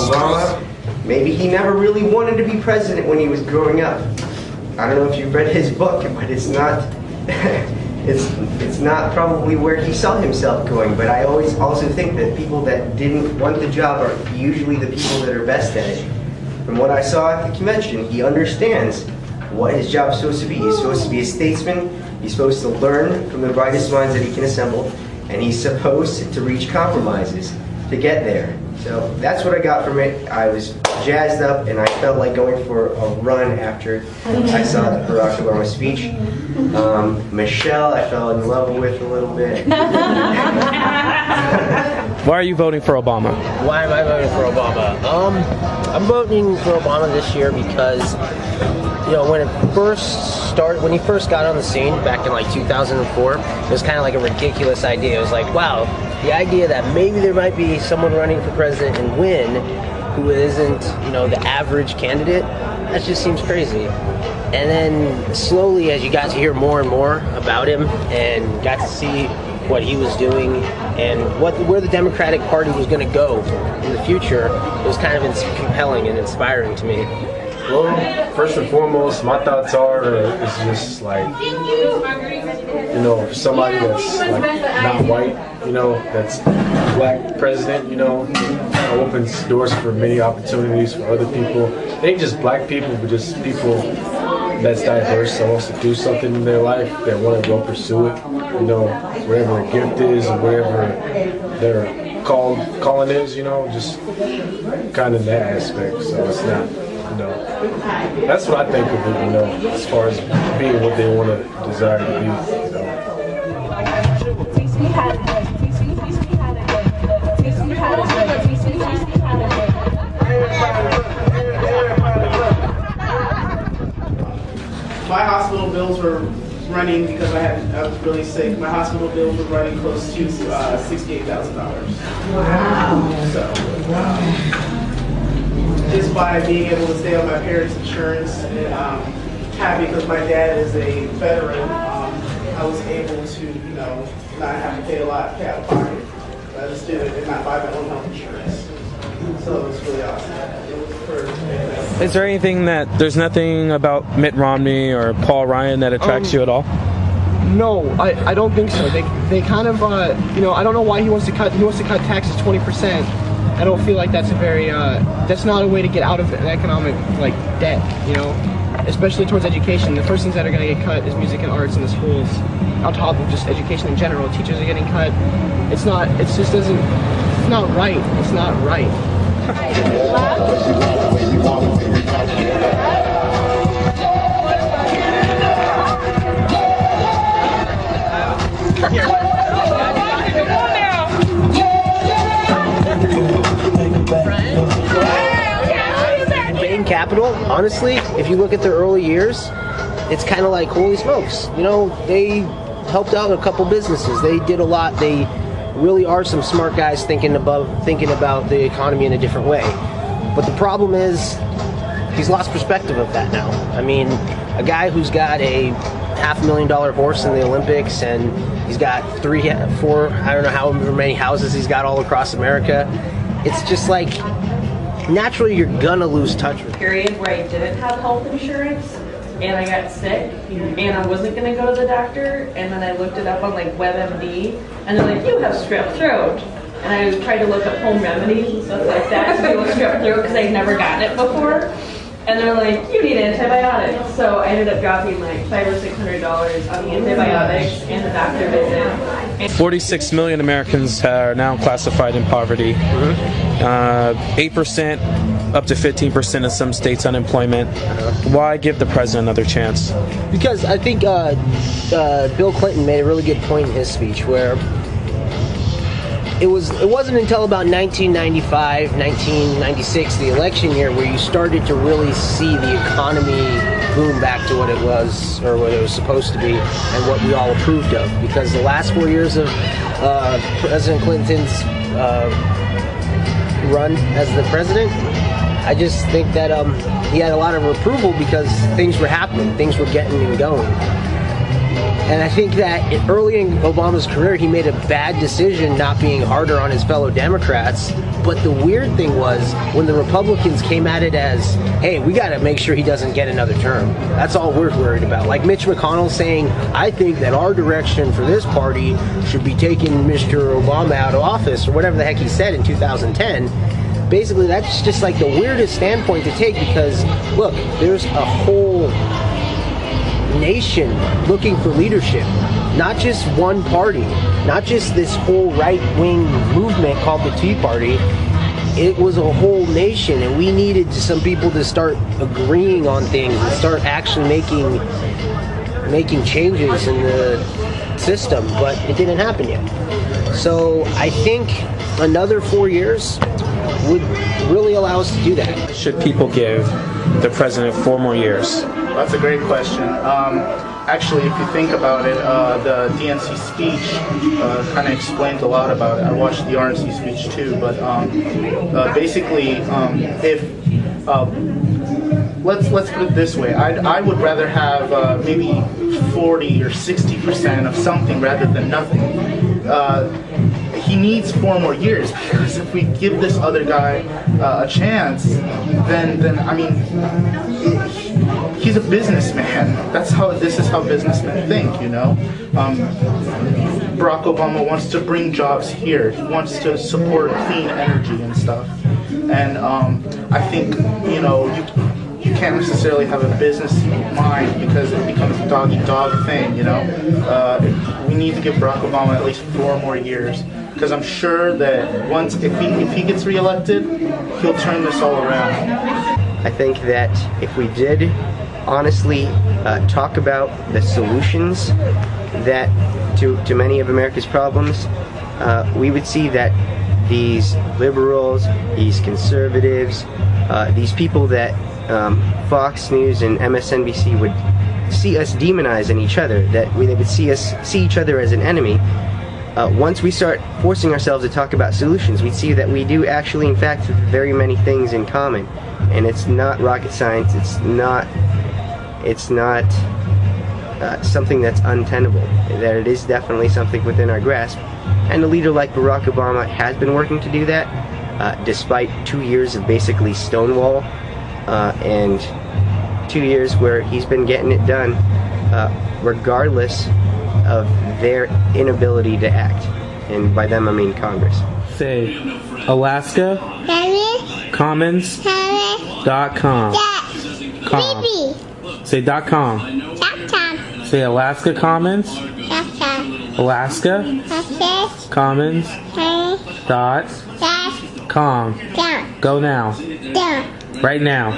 Obama, maybe he never really wanted to be president when he was growing up. I don't know if you've read his book, but it's not it's not probably where he saw himself going. But I always also think that people that didn't want the job are usually the people that are best at it. From what I saw at the convention, he understands what his job is supposed to be. He's supposed to be a statesman. He's supposed to learn from the brightest minds that he can assemble, and he's supposed to reach compromises to get there. So that's what I got from it. I was jazzed up, and I felt like going for a run after I saw Barack Obama's speech. Michelle, I fell in love with a little bit. Why are you voting for Obama? Why am I voting for Obama? I'm voting for Obama this year because, you know, when he first got on the scene back in like 2004, it was kind of like a ridiculous idea. It was like, wow, the idea that maybe there might be someone running for president and win who isn't, you know, the average candidate, that just seems crazy. And then slowly, as you got to hear more and more about him and got to see what he was doing and where the Democratic Party was going to go in the future, it was kind of compelling and inspiring to me. Well, first and foremost, my thoughts are it's just like, you know, for somebody that's like not white, you know, that's black president, you know, opens doors for many opportunities for other people. They ain't just black people, but just people that's diverse that wants to do something in their life, that want to go pursue it, you know, whatever their gift is or whatever their calling is, you know, just kind of that aspect. So it's not, you know, that's what I think of it, you know, as far as being what they want to desire to be, you know. My hospital bills were running because I was really sick. My hospital bills were running close to $68,000. Wow. So, just by being able to stay on my parents' insurance and happy because my dad is a veteran, I was able to, you know, not have to pay a lot out of pocket. I just did it and not buy my own health insurance. So it was really awesome. It was Is there anything there's nothing about Mitt Romney or Paul Ryan that attracts you at all? No, I don't think so. They kind of, you know, I don't know why he wants to cut taxes 20%. I don't feel like that's a very, that's not a way to get out of an economic, like, debt, you know, especially towards education. The first things that are going to get cut is music and arts in the schools, on top of just education in general. Teachers are getting cut. It's not right. It's not right. Bain Capital, honestly, if you look at their early years, it's kind of like, holy smokes, you know, they helped out a couple businesses. They did a lot. They really are some smart guys thinking about the economy in a different way. But the problem is, he's lost perspective of that now. I mean, a guy who's got a $500,000 horse in the Olympics and he's got 3, 4, I don't know however many houses he's got all across America. It's just like, naturally you're gonna lose touch with it. Period where I didn't have health insurance and I got sick and I wasn't gonna go to the doctor, and then I looked it up on like WebMD and they're like, you have strep throat. And I tried to look up home remedies and stuff like that to deal with strep throat because I'd never gotten it before. And they're like, you need antibiotics. So I ended up dropping like $500 or $600 on the antibiotics and the doctor visit. 46 million Americans are now classified in poverty. 8% up to 15% in some states unemployment. Why give the president another chance? Because I think Bill Clinton made a really good point in his speech where it wasn't until about 1995, 1996, the election year, where you started to really see the economy boom back to what it was, or what it was supposed to be, and what we all approved of. Because the last 4 years of President Clinton's run as the president, I just think that he had a lot of approval because things were happening, things were getting and going. And I think that early in Obama's career, he made a bad decision not being harder on his fellow Democrats. But the weird thing was when the Republicans came at it as, hey, we got to make sure he doesn't get another term. That's all we're worried about. Like Mitch McConnell saying, I think that our direction for this party should be taking Mr. Obama out of office, or whatever the heck he said in 2010. Basically, that's just like the weirdest standpoint to take because, look, there's a whole nation looking for leadership, not just one party, not just this whole right-wing movement called the Tea Party. It was a whole nation, and we needed some people to start agreeing on things and start actually making changes in the system, but it didn't happen yet. So I think another 4 years would really allow us to do that. Should people give the president 4 more years? That's a great question. Actually, if you think about it, the DNC speech kind of explains a lot about it. I watched the RNC speech too, but basically, if let's put it this way, I would rather have maybe 40 or 60% of something rather than nothing. He needs 4 more years because if we give this other guy a chance, then I mean, he's a businessman. This is how businessmen think, you know. Barack Obama wants to bring jobs here. He wants to support clean energy and stuff. And I think, you know, you can't necessarily have a business mind because it becomes a dog-eat-dog thing, you know. We need to give Barack Obama at least 4 more years because I'm sure that if he gets reelected, he'll turn this all around. I think that if we did honestly talk about the solutions that to many of America's problems, we would see that these liberals, these conservatives, these people that Fox News and MSNBC would see us demonizing each other, that they would see each other as an enemy. Once we start forcing ourselves to talk about solutions, we see that we do actually, in fact, have very many things in common, and it's not rocket science. It's not something that's untenable. That it is definitely something within our grasp, and a leader like Barack Obama has been working to do that, despite 2 years of basically Stonewall, and 2 years where he's been getting it done, regardless of their inability to act. And by them I mean Congress. Say Alaska Commons.com. Say .com. Say Alaska Commons. Alaska Commons .com. Go now. Right now.